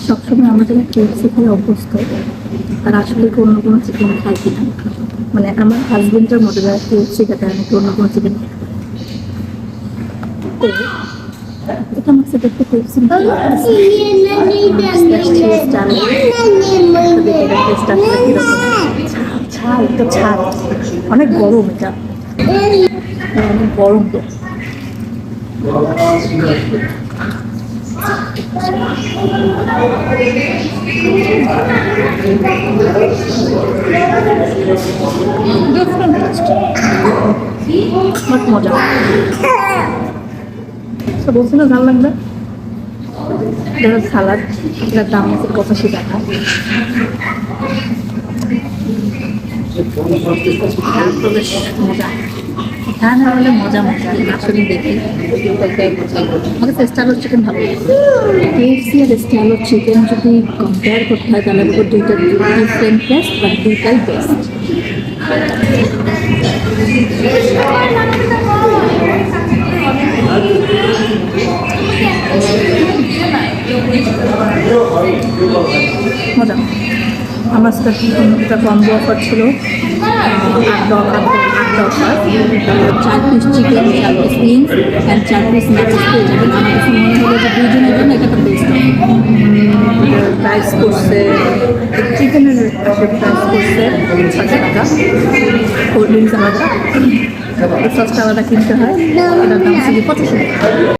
সবসময় আমরা যারা কেএফসি খেয়ে অভ্যস্ত তারা আসলে কি অন্য কোনো চিকেন খায় কিনা, মানে আমার হাজবেন্ডের মতো যারা কেএফসি খেতে আমি কি অন্য কোনো চিকেন খাই। তো এটা আমার সাথে একটা কেএফসি ছাল, এটা ছাল অনেক গরম, এটা অনেক গরম তো। মজা বলছি না, ভালো লাগবে। এটা সালাদ, এটার দাম আছে 85 টাকা। বেশ মজা, হ্যাঁ না হলে মজা মজা আসলে দেখি। আমাকে স্টাইল চিকেন ভালো লাগে। কেএফসি আর স্টাইল চিকেন যদি কম্পেয়ার করতে হয় তাহলে দুইটা ডিফারেন্ট টেস্ট, বাট দুইটাই বেস্ট। মজা। আমার সাথে একটা কম্বো অফার ছিল, 8 offer, 4 piece chicken, 4 piece wings and 4 piece matches পেয়ে যাবেন। আমার কাছে মনে হলো যে দুজনের জন্য এটা একটা বেস্ট প্রাইস করছে। চিকেনের প্রাইস করছে 6 টাকা, কোল্ড ড্রিঙ্কস আলাদা, সসটা আলাদা কিনতে হয়, এটার দাম ছিল 85 টাকা।